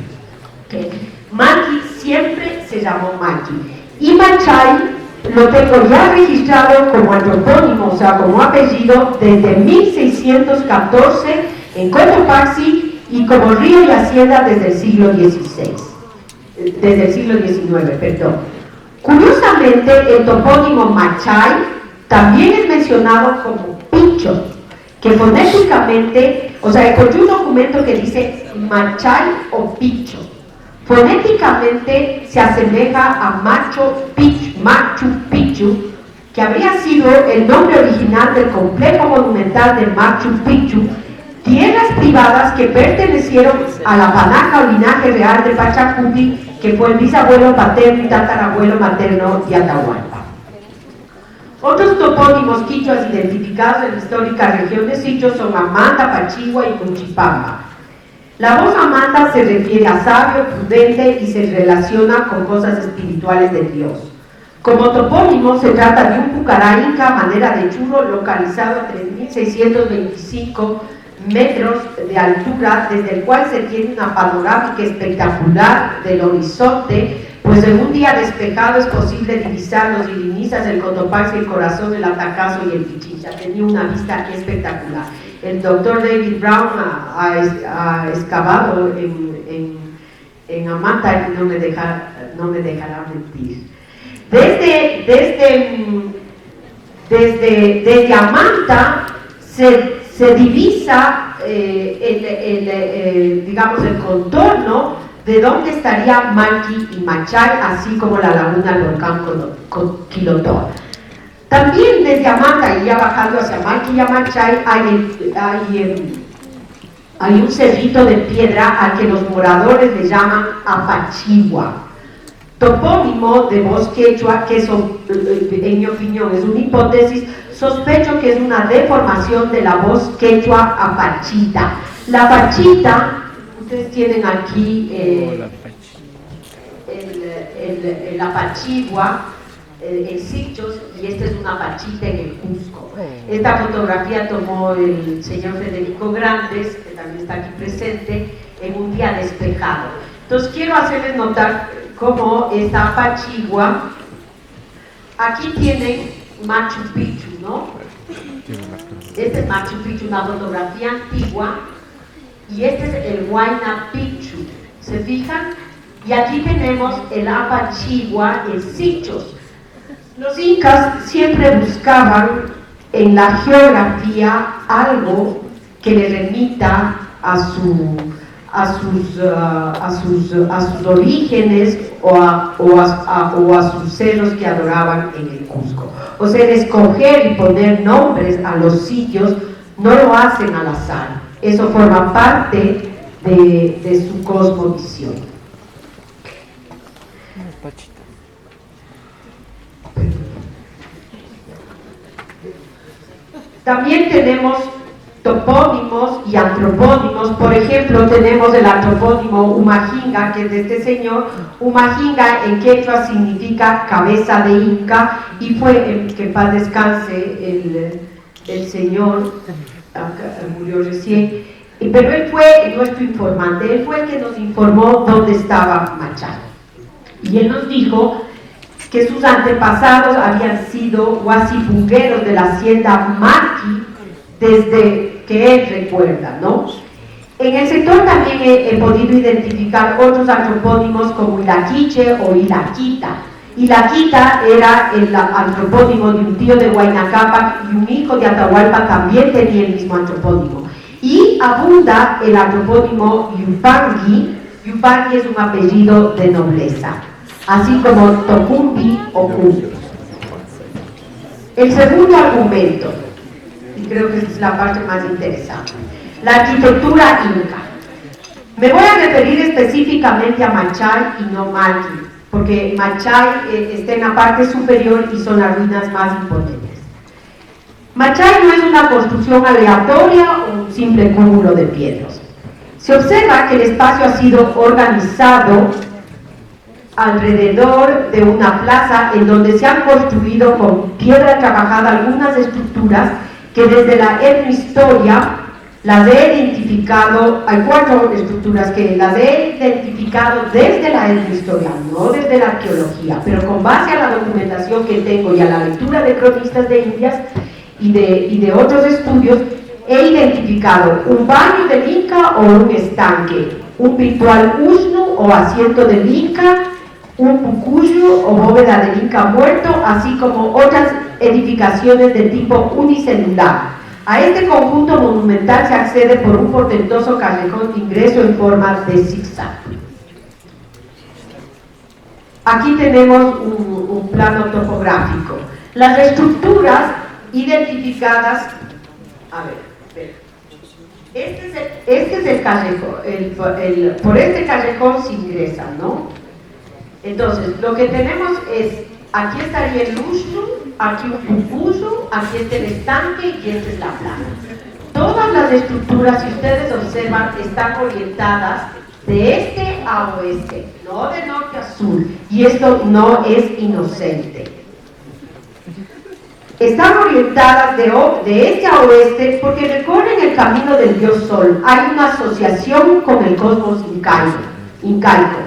Maqui siempre se llamó Maqui. Y Machay lo tengo ya registrado como antropónimo, o sea, como apellido, desde 1614 en Cotopaxi y como río y hacienda desde el siglo XVI. Desde el siglo XIX, perdón. Curiosamente, el topónimo Machay también es mencionado como Picho, que fonéticamente, o sea, encontré un documento que dice Machay o Picho. Fonéticamente se asemeja a Machu Picchu, que habría sido el nombre original del complejo monumental de Machu Picchu, tierras privadas que pertenecieron a la panaca o linaje real de Pachacuti, que fue el bisabuelo paterno y tatarabuelo materno de Atahualpa. Otros topónimos quichuas identificados en la histórica región de Sicho son Amanda, Pachigua y Cuchipamba. La voz Amanda se refiere a sabio, prudente y se relaciona con cosas espirituales de Dios. Como topónimo se trata de un pucará inca a manera de churro localizado a 3.625 metros de altura, desde el cual se tiene una panorámica espectacular del horizonte, pues en un día despejado es posible divisar los irinizas, el Cotopaxi, el Corazón, el Atacazo y el Pichincha. Tenía una vista espectacular. El doctor David Brown ha excavado en Amanta y no me dejará mentir. Desde Amanta se divisa digamos el contorno de donde estaría Maqui y Machay, así como la laguna del volcán Quilotoa. También desde Amanta y ya bajando hacia Maqui y Machay hay un cerrito de piedra al que los moradores le llaman Apachigua, topónimo de voz quechua que en mi opinión es una hipótesis. Sospecho que es una deformación de la voz quechua apachita. La pachita, ustedes tienen aquí el apachigua, en Sichos, y esta es una pachita en el Cusco. Esta fotografía tomó el señor Federico Grandes, que también está aquí presente, en un día despejado. Entonces quiero hacerles notar cómo esta apachigua, aquí tienen Machu Picchu, ¿no? Este es Machu Picchu, una fotografía antigua, y este es el Huayna Picchu, ¿se fijan? Y aquí tenemos el Apachigua en Sichos. Los incas siempre buscaban en la geografía algo que le remita a a sus orígenes o a sus cerros que adoraban en el Cusco. O sea, escoger y poner nombres a los sitios no lo hacen al azar, eso forma parte de su cosmovisión. También tenemos topónimos y antropónimos. Por ejemplo, tenemos el antropónimo Humajinga, que es de este señor. Humajinga en quechua significa cabeza de Inca, y fue, que en paz descanse, el señor, murió recién, pero él fue nuestro informante, él fue el que nos informó dónde estaba Machay. Y él nos dijo que sus antepasados habían sido huasipungueros de la hacienda Maqui desde que él recuerda, ¿no? En el sector también he podido identificar otros antropónimos como Ilaquiche o Ilaquita. Ilaquita era el antropónimo de un tío de Huayna Cápac, y un hijo de Atahualpa también tenía el mismo antropónimo. Y abunda el antropónimo Yupangui. Yupangui es un apellido de nobleza, así como Tocumbi o Cumbi. El segundo argumento, y creo que es la parte más interesante, la arquitectura inca. Me voy a referir específicamente a Machay y no Maqui, porque Machay está en la parte superior y son las ruinas más imponentes. Machay no es una construcción aleatoria o un simple cúmulo de piedras. Se observa que el espacio ha sido organizado alrededor de una plaza en donde se han construido con piedra trabajada algunas estructuras que desde la etnohistoria las he identificado. Hay 4 estructuras que las he identificado desde la etnohistoria, no desde la arqueología, pero con base a la documentación que tengo y a la lectura de cronistas de Indias y de otros estudios, he identificado un baño del Inca o un estanque, un ritual usnu o asiento del Inca, un pucuyo o bóveda del Inca muerto, así como otras edificaciones de tipo unicelular. A este conjunto monumental se accede por un portentoso callejón de ingreso en forma de zigzag. Aquí tenemos un plano topográfico. Las estructuras identificadas, a ver, este es el callejón, por este callejón se ingresa, ¿no? Entonces, lo que tenemos es, aquí estaría el usnu, aquí un pupuso, aquí está el estanque y esta es la plaza. Todas las estructuras, si ustedes observan, están orientadas de este a oeste, no de norte a sur, y esto no es inocente. Están orientadas de este a oeste porque recorren el camino del dios Sol. Hay una asociación con el cosmos incaico.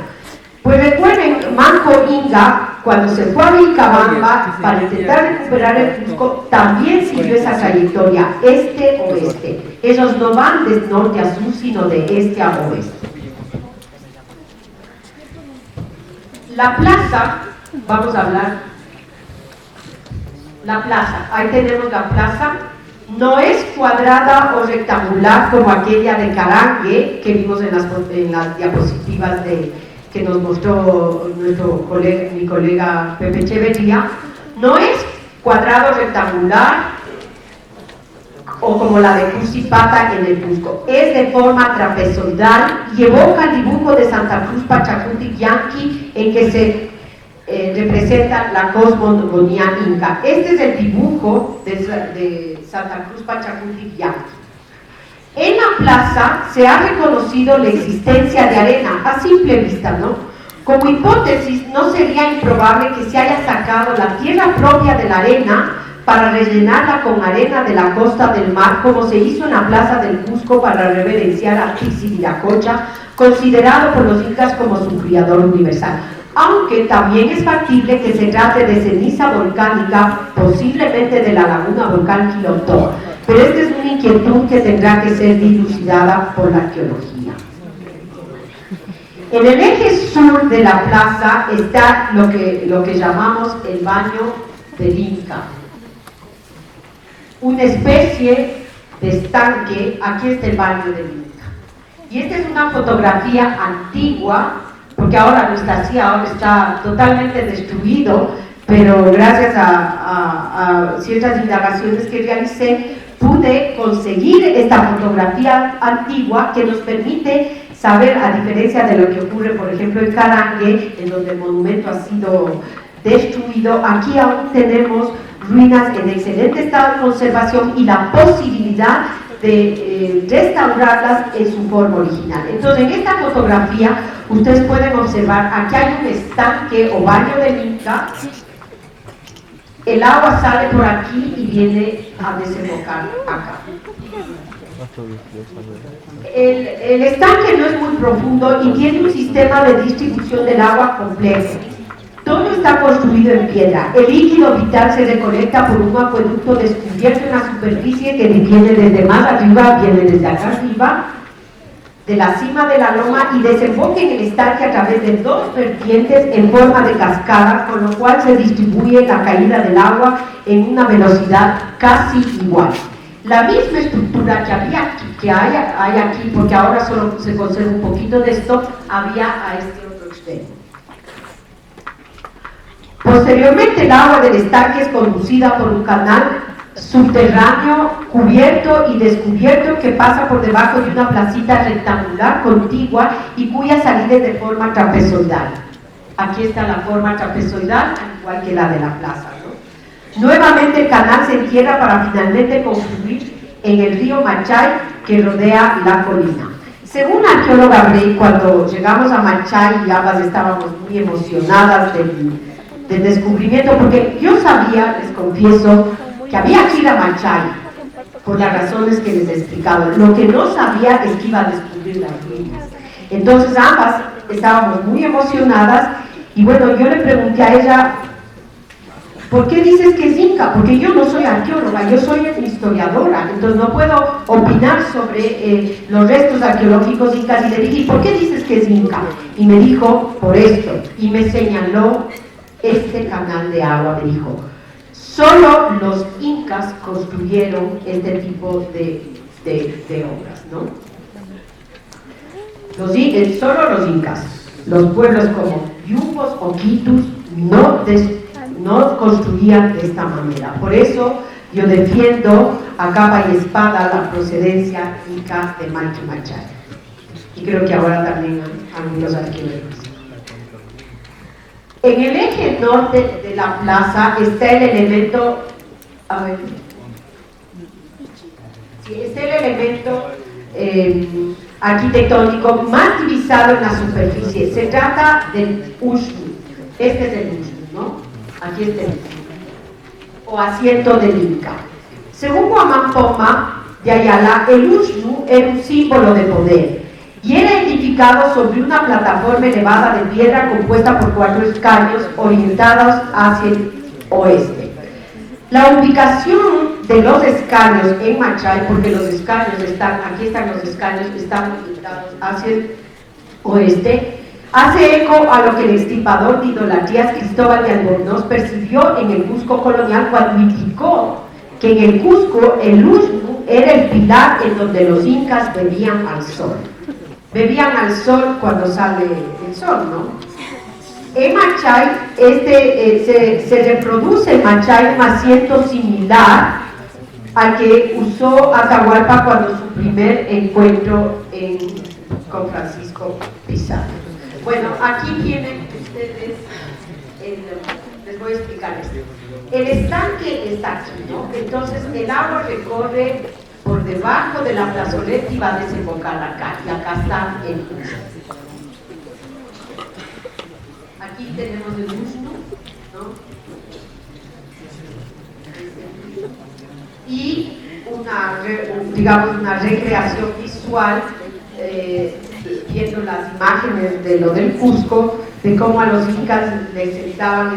Pues recuerden, Manco Inga, cuando se fue a Vilcabamba para intentar recuperar el Cusco, también siguió esa trayectoria, este-oeste. Ellos no van de norte a sur, sino de este a oeste. La plaza, vamos a hablar. La plaza, ahí tenemos la plaza, no es cuadrada o rectangular como aquella de Carangue que vimos en las diapositivas que nos mostró mi colega Pepe Echeverría. No es cuadrado rectangular o como la de Cusipata en el Cusco, es de forma trapezoidal y evoca el dibujo de Santa Cruz Pachacuti Yanqui en que se representa la cosmogonía inca. Este es el dibujo de Santa Cruz Pachacuti Yanqui. En la plaza se ha reconocido la existencia de arena a simple vista, ¿no? Como hipótesis, no sería improbable que se haya sacado la tierra propia de la arena para rellenarla con arena de la costa del mar, como se hizo en la plaza del Cusco para reverenciar a Viracocha, considerado por los incas como su criador universal. Aunque también es factible que se trate de ceniza volcánica, posiblemente de la laguna volcán Quilotó, pero esta es una inquietud que tendrá que ser dilucidada por la arqueología. En el eje sur de la plaza está lo que llamamos el baño del Inca, una especie de estanque. Aquí está el baño del Inca. Y esta es una fotografía antigua, porque ahora no está así, ahora está totalmente destruido, pero gracias a ciertas indagaciones que realicé, pude conseguir esta fotografía antigua que nos permite saber, a diferencia de lo que ocurre, por ejemplo, en Carangue, en donde el monumento ha sido destruido, aquí aún tenemos ruinas en excelente estado de conservación y la posibilidad de restaurarlas en su forma original. Entonces, en esta fotografía, ustedes pueden observar, aquí hay un estanque o baño del Inca. El agua sale por aquí y viene a desembocar acá. El estanque no es muy profundo y tiene un sistema de distribución del agua complejo. Todo está construido en piedra. El líquido vital se recolecta por un acueducto descubierto en la superficie que viene desde más arriba, viene desde acá arriba, de la cima de la loma, y desemboca en el estanque a través de dos vertientes en forma de cascada, con lo cual se distribuye la caída del agua en una velocidad casi igual. La misma estructura que hay aquí, porque ahora solo se conserva un poquito de esto, había a este otro extremo. Posteriormente, el agua del estanque es conducida por un canal subterráneo cubierto y descubierto que pasa por debajo de una placita rectangular contigua y cuya salida es de forma trapezoidal. Aquí está la forma trapezoidal, al igual que la de la plaza, ¿no? Nuevamente el canal se entierra para finalmente confluir en el río Machay que rodea la colina. Según la arqueóloga Bray, cuando llegamos a Machay y ambas estábamos muy emocionadas del descubrimiento, porque yo sabía, les confieso, que había que ir a Machay, por las razones que les he explicado. Lo que no sabía es que iba a descubrir las ruinas. Entonces ambas estábamos muy emocionadas y bueno, yo le pregunté a ella, ¿por qué dices que es inca? Porque yo no soy arqueóloga, yo soy historiadora, entonces no puedo opinar sobre los restos arqueológicos incas. Y le dije, ¿por qué dices que es inca? Y me dijo, por esto, y me señaló este canal de agua. Me dijo, solo los incas construyeron este tipo de obras, ¿no? Solo los incas, los pueblos como Yupos o Quitus no construían de esta manera. Por eso yo defiendo a capa y espada la procedencia inca de Malqui Machay. Y creo que ahora también algunos arqueólogos. En el eje norte de la plaza está el elemento, arquitectónico más divisado en la superficie. Se trata del Uxnu. Este es el Uxnu, ¿no? Aquí está el Uxnu, o asiento del Inca. Según Guamán Poma de Ayala, el Uxnu era un símbolo de poder y era edificado sobre una plataforma elevada de piedra compuesta por 4 escaños orientados hacia el oeste. La ubicación de los escaños en Machay, porque los escaños aquí están los escaños, están orientados hacia el oeste, hace eco a lo que el extirpador de idolatrías Cristóbal de Albornoz percibió en el Cusco colonial cuando indicó que en el Cusco el Uxnu era el pilar en donde los incas bebían al sol. Bebían al sol cuando sale el sol, ¿no? En Machay, se reproduce en Machay un asiento similar al que usó Atahualpa cuando su primer encuentro con Francisco Pizarro. Bueno, aquí tienen ustedes, les voy a explicar esto. El estanque está aquí, ¿no? Entonces el agua recorre por debajo de la plazoleta y va a desembocar acá, y acá está el Uxnu. Aquí tenemos el Uxnu, ¿no? Y una recreación visual, viendo las imágenes de lo del Cusco, de cómo a los incas les sentaban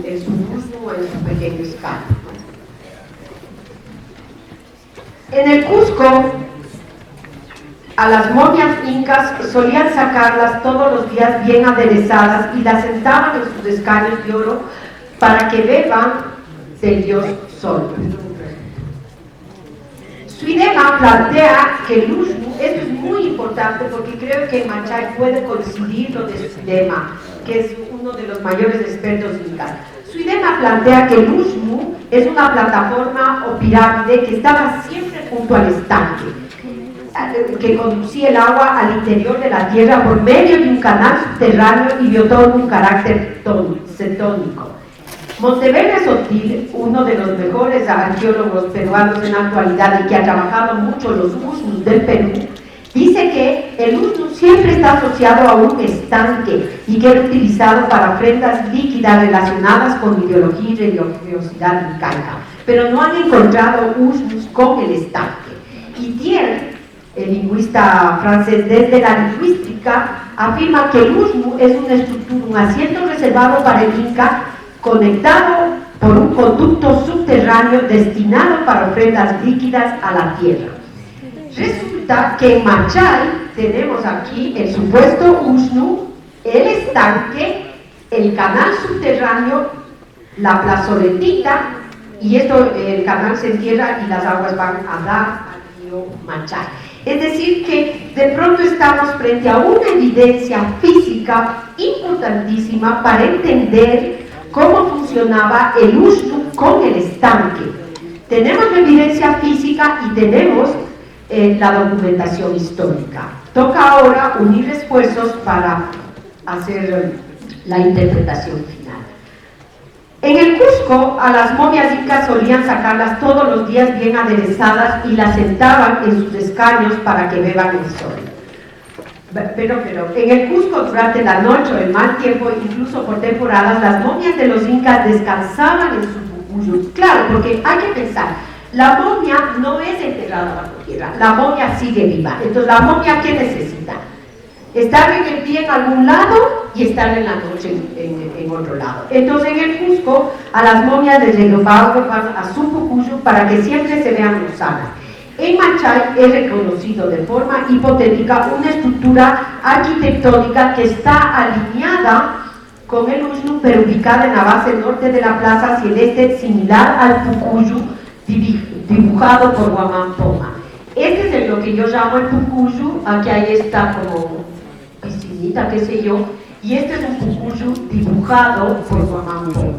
en su Uxnu o en su pequeño escaño. En el Cusco, a las momias incas solían sacarlas todos los días bien aderezadas y las sentaban en sus escaños de oro para que beban del dios Sol. Suidema plantea que el Uxnu, esto es muy importante porque creo que Machay puede coincidir lo de Suidema, que es uno de los mayores expertos incas. Suidema plantea que el Uxnu es una plataforma o pirámide que estaba siempre junto al estanque, que conducía el agua al interior de la tierra por medio de un canal subterráneo y dio todo un carácter cetónico. Monteverde Sotil, uno de los mejores arqueólogos peruanos en la actualidad y que ha trabajado mucho los Uxnus del Perú, dice que el Uxnu siempre está asociado a un estanque y que era utilizado para ofrendas líquidas relacionadas con ideología y religiosidad incaica, pero no han encontrado Uxnus con el estanque. Y Thiers, el lingüista francés, desde la lingüística, afirma que el Uxnu es una estructura, un asiento reservado para el Inca, conectado por un conducto subterráneo destinado para ofrendas líquidas a la tierra. Resulta que en Machay tenemos aquí el supuesto Uxnu, el estanque, el canal subterráneo, la plazoletita, y esto, el canal se entierra y las aguas van a dar al río Machay. Es decir, que de pronto estamos frente a una evidencia física importantísima para entender cómo funcionaba el Uxnu con el estanque. Tenemos la evidencia física y tenemos la documentación histórica. Toca ahora unir esfuerzos para hacer la interpretación final. En el Cusco, a las momias incas solían sacarlas todos los días bien aderezadas y las sentaban en sus escaños para que beban el sol. Pero en el Cusco, durante la noche o el mal tiempo, incluso por temporadas, las momias de los incas descansaban en su pucuyo. Claro, porque hay que pensar, la momia no es enterrada bajo tierra, la momia sigue viva. Entonces, ¿la momia qué necesita? Estar en el día en algún lado y estar en la noche en otro lado. Entonces, en el Cusco, a las momias les llevaban a su pucuyo para que siempre se vean sanas. En Machay es reconocido de forma hipotética una estructura arquitectónica que está alineada con el Uxnu, pero ubicada en la base norte de la plaza hacia el este, similar al pucuyo dibujado por Guamán Poma. Este es lo que yo llamo el pucuyo. Aquí hay esta como piscinita, qué sé yo, y este es un pucuyo dibujado por Guamán Poma.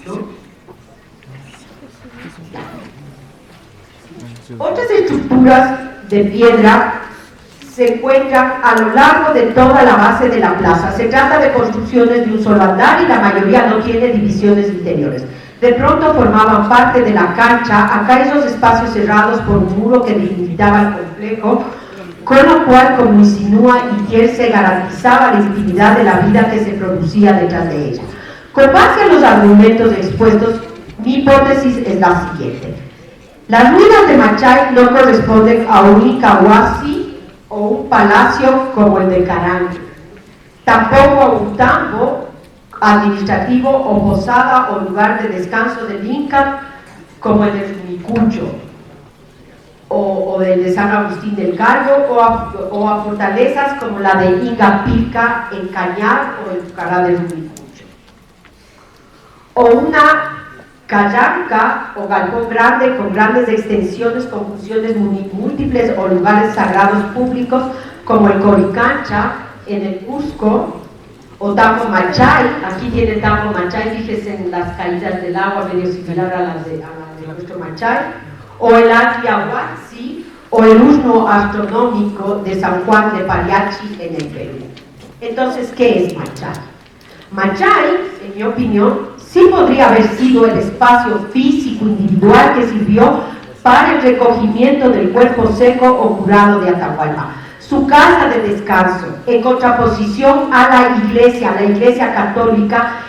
¿No? Otras estructuras de piedra se encuentran a lo largo de toda la base de la plaza. Se trata de construcciones de un solo andar y la mayoría no tiene divisiones interiores. De pronto formaban parte de la cancha, acá esos espacios cerrados por un muro que delimitaba el complejo, con lo cual, como insinúa Thiers, se garantizaba la intimidad de la vida que se producía detrás de ella. Con base a los argumentos expuestos, mi hipótesis es la siguiente. Las ruinas de Machay no corresponden a un Incahuasi o un palacio como el de Carán, tampoco a un tambo administrativo o posada o lugar de descanso del Inca como el de Rumicucho o del de San Agustín del Cargo o a fortalezas como la de Ingapirca en Cañar o el Pucará de Rumicucho, o una Callanca o galpón grande con grandes extensiones con funciones múltiples o lugares sagrados públicos como el Coricancha en el Cusco o Tambo Machay. Aquí tiene Tambo Machay, fíjese en las caídas del agua medio similar a las de nuestro Machay, o el Atliahuatzi o el Uxnu astronómico de San Juan de Pariachi en el Perú. Entonces, ¿qué es Machay? Machay, en mi opinión, sí podría haber sido el espacio físico individual que sirvió para el recogimiento del cuerpo seco o curado de Atahualpa, su casa de descanso, en contraposición a la iglesia católica,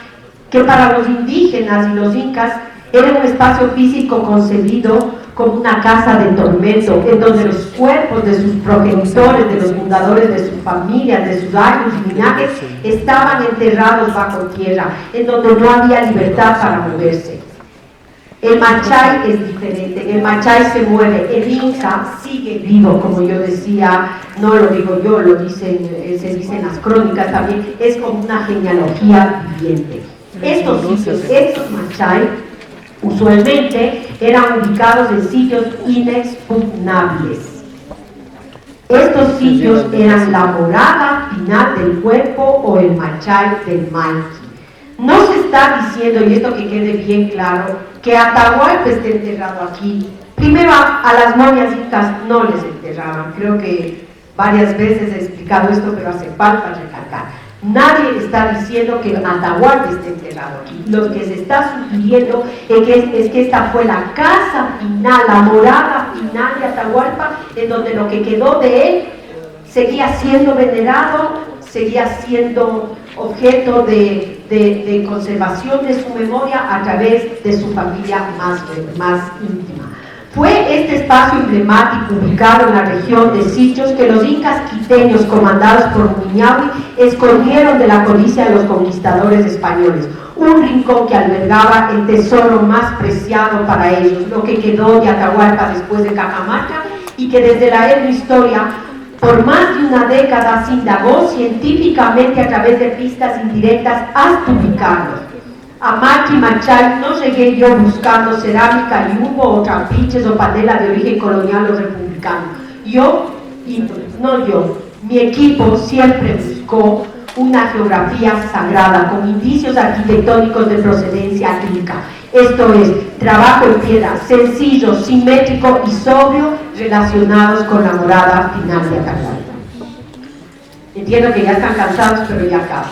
que para los indígenas y los incas era un espacio físico concebido como una casa de tormento, en donde los cuerpos de sus progenitores, de los fundadores de sus familias, de sus años y linajes, estaban enterrados bajo tierra, en donde no había libertad para moverse. El Machay es diferente, el Machay se mueve, el Inca sigue vivo, como yo decía, no lo digo yo, lo dicen, se dicen las crónicas también, es como una genealogía viviente. Estos sitios, estos Machay, usualmente eran ubicados en sitios inexpugnables. Estos sitios eran la morada final del cuerpo o el machay del Malqui. No se está diciendo, y esto que quede bien claro, que Atahualpa esté enterrado aquí. Primero, a las momias incas no les enterraban. Creo que varias veces he explicado esto, pero hace falta recalcar. Nadie está diciendo que Atahualpa esté enterrado aquí. Lo que se está sugiriendo es que esta fue la casa final, la morada final de Atahualpa, en donde lo que quedó de él seguía siendo venerado, seguía siendo objeto de conservación de su memoria a través de su familia más íntima. Fue este espacio emblemático ubicado en la región de Sichos que los incas quiteños comandados por Rumiñahui escondieron de la codicia de los conquistadores españoles, un rincón que albergaba el tesoro más preciado para ellos, lo que quedó de Atahualpa después de Cajamarca y que desde la etnohistoria por más de una década se indagó científicamente a través de pistas indirectas hasta ubicarlos. A Maqui Machay no llegué yo buscando cerámica y hubo o trapiches o panela de origen colonial o republicano. Mi equipo siempre buscó una geografía sagrada con indicios arquitectónicos de procedencia inca. Esto es, trabajo en piedra, sencillo, simétrico y sobrio, relacionados con la morada final de Atahualpa. Entiendo que ya están cansados, pero ya acabo.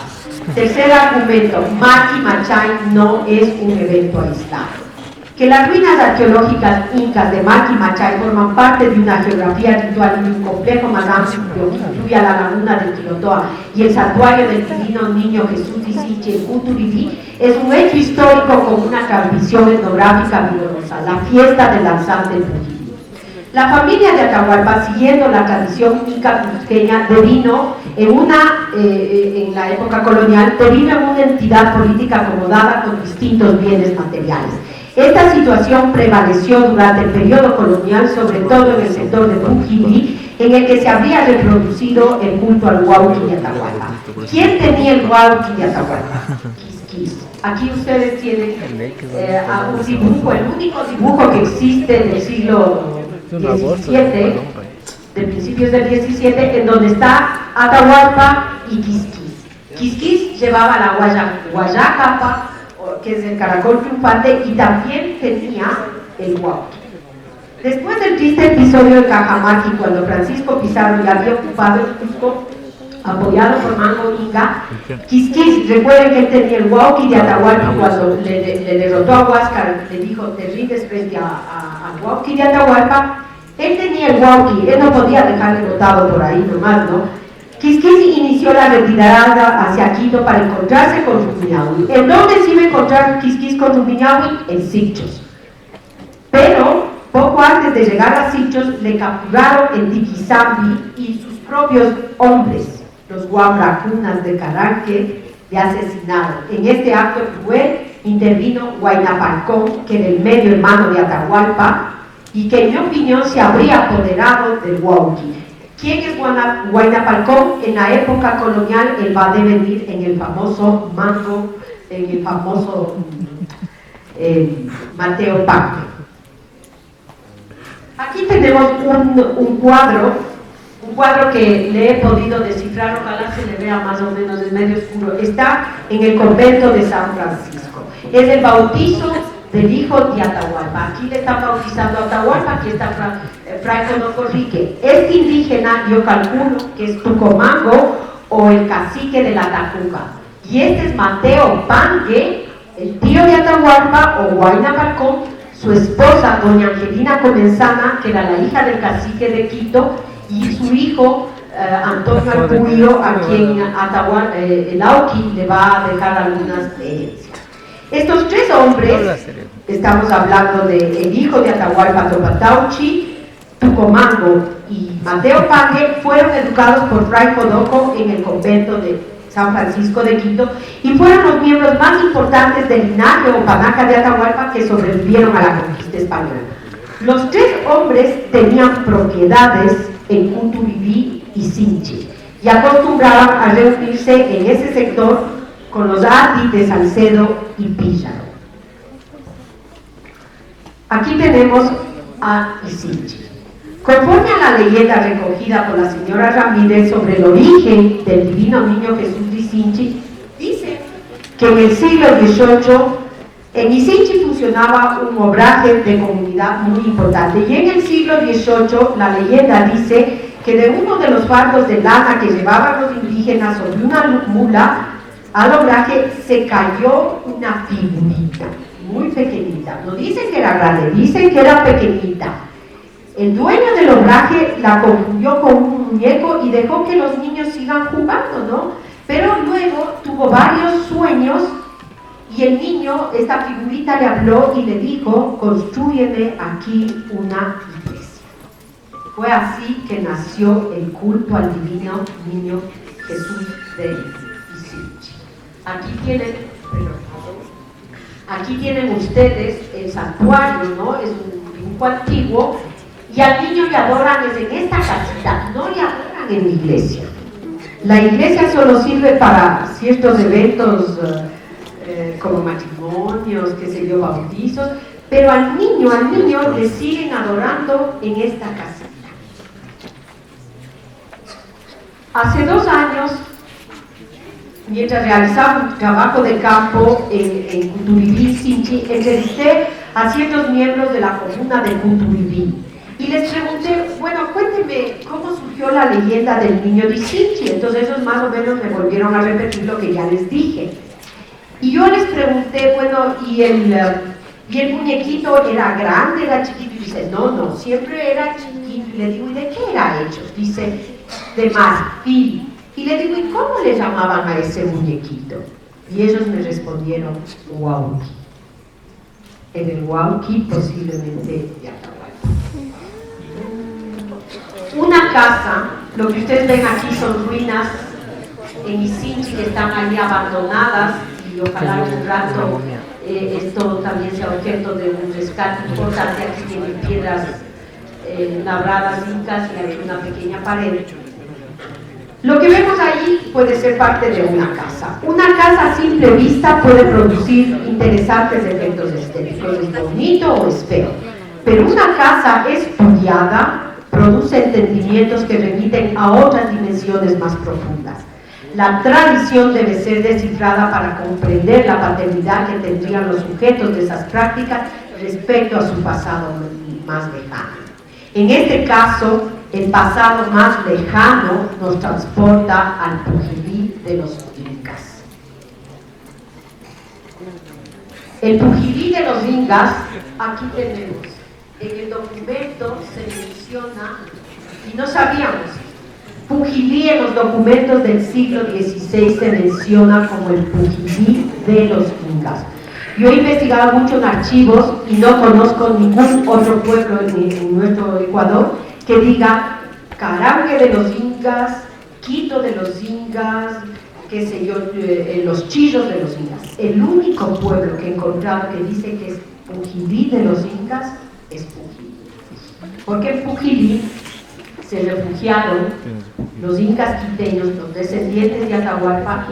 Tercer argumento, Maqui Machay no es un evento aislado. Que las ruinas arqueológicas incas de Maqui Machay forman parte de una geografía ritual y un complejo más amplio que incluye a la laguna de Quilotoa y el santuario del Divino Niño Jesús Isiche en Uturibi, es un hecho histórico con una transmisión etnográfica vigorosa, la fiesta del danzante Pujilí. La familia de Atahualpa, siguiendo la tradición inca cusqueña, devino en la época colonial, devino en una entidad política acomodada con distintos bienes materiales. Esta situación prevaleció durante el periodo colonial, sobre todo en el sector de Pujilí, en el que se habría reproducido el culto al Huauqui de Atahualpa. ¿Quién tenía el Huauqui de Atahualpa? Quisquis. Aquí ustedes tienen un dibujo, el único dibujo que existe del siglo XVII, de principios del XVII, en donde está Atahualpa y Quisquis. Quisquis llevaba la guayacapa, que es el caracol triunfante, y también tenía el Huauqui. Después del triste episodio de Cajamarca, cuando Francisco Pizarro ya había ocupado el Cusco, apoyado por Manco Inca, Quisquis, recuerden que él tenía el Huauqui de Atahualpa cuando le derrotó a Huáscar, le dijo, te rindes frente al Huauqui de Atahualpa. Él tenía el Huauqui, él no podía dejarle botado por ahí nomás, ¿no? Quisquis inició la retirada hacia Quito para encontrarse con Rumiñahui. ¿En dónde se iba a encontrar Quisquis con Rumiñahui? En Sichos. Pero poco antes de llegar a Sichos le capturaron en Tiquizambi y sus propios hombres, los guambracunas de Caranque, le asesinaron. En este acto cruel intervino Huayna Palcón, que era el medio hermano de Atahualpa y que en mi opinión se habría apoderado del Huauqui. ¿Quién es Huayna Palcón? En la época colonial él va a devenir en el famoso mango, en el famoso Mateo Pacte. Aquí tenemos un cuadro que le he podido descifrar, ojalá se le vea más o menos, es medio oscuro. Está en el convento de San Francisco. Es el bautizo del hijo de Atahualpa. Aquí le están bautizando a Atahualpa, aquí está Fray Conocorrique. Este indígena, yo calculo que es Tucomango o el cacique de la Tacuca. Y este es Mateo Pangue, el tío de Atahualpa o Huayna Palcón, su esposa, doña Angelina Comenzana, que era la hija del cacique de Quito, y su hijo, Antonio Alpuyo, a quien el Auqui le va a dejar algunas herencias. Estos tres hombres, estamos hablando del hijo de Atahualpa, Topatauchi, Tucomango y Mateo Pangue, fueron educados por Fray Codoco en el convento de San Francisco de Quito y fueron los miembros más importantes del linaje o panaca de Atahualpa que sobrevivieron a la conquista española. Los tres hombres tenían propiedades en Uturibi y Sinchi y acostumbraban a reunirse en ese sector con los Ati de Salcedo y Píllaro. Aquí tenemos a Isinchi. Conforme a la leyenda recogida por la señora Ramírez sobre el origen del divino niño Jesús de Isinchi, dice que en el siglo XVIII en Isinchi funcionaba un obraje de comunidad muy importante, y en el siglo XVIII la leyenda dice que de uno de los fardos de lana que llevaban los indígenas sobre una mula al obraje se cayó una figurita muy pequeñita. No dicen que era grande, dicen que era pequeñita. El dueño del obraje la confundió con un muñeco y dejó que los niños sigan jugando, ¿no? Pero luego tuvo varios sueños y el niño, esta figurita le habló y le dijo: "Constrúyeme aquí una iglesia". Fue así que nació el culto al divino niño Jesús de Isinchi. Aquí tienen ustedes el santuario, ¿no? Es un dibujo antiguo, y al niño le adoran en esta casita, no le adoran en la iglesia. La iglesia solo sirve para ciertos eventos como matrimonios, qué sé yo, bautizos, pero al niño le siguen adorando en esta casita. Hace 2 años, mientras realizaba un trabajo de campo en Cuturibí, Isinchi, entrevisté a ciertos miembros de la comuna de Cuturibí y les pregunté: bueno, cuéntenme cómo surgió la leyenda del niño de Isinchi. Entonces ellos más o menos me volvieron a repetir lo que ya les dije. Y yo les pregunté: bueno, ¿y el muñequito era grande, era chiquito? Y dice: no, siempre era chiquito. Y le digo: ¿y de qué era hecho? Dice: de marfil. Y le digo: ¿y cómo le llamaban a ese muñequito? Y ellos me respondieron: Huauqui. En el Huauqui, posiblemente de Atahualpa. Una casa, lo que ustedes ven aquí son ruinas en Isinchi que están ahí abandonadas, y ojalá en un rato esto también sea objeto de un rescate importante. Aquí tienen piedras labradas incas y hay una pequeña pared. Lo que vemos ahí puede ser parte de una casa. Una casa a simple vista puede producir interesantes efectos estéticos, es bonito o es feo. Pero una casa estudiada produce entendimientos que remiten a otras dimensiones más profundas. La tradición debe ser descifrada para comprender la paternidad que tendrían los sujetos de esas prácticas respecto a su pasado más lejano. En este caso, el pasado más lejano nos transporta al Pujilí de los incas. El Pujilí de los incas, aquí tenemos, en el documento se menciona, y no sabíamos, Pujilí en los documentos del siglo XVI se menciona como el Pujilí de los incas. Yo he investigado mucho en archivos y no conozco ningún otro pueblo en nuestro Ecuador que diga Carangue de los incas, Quito de los incas, qué sé yo, los Chillos de los incas. El único pueblo que he encontrado que dice que es Pujilí de los incas es Pujilí. Porque en Pujilí se refugiaron los incas quiteños, los descendientes de Atahualpa,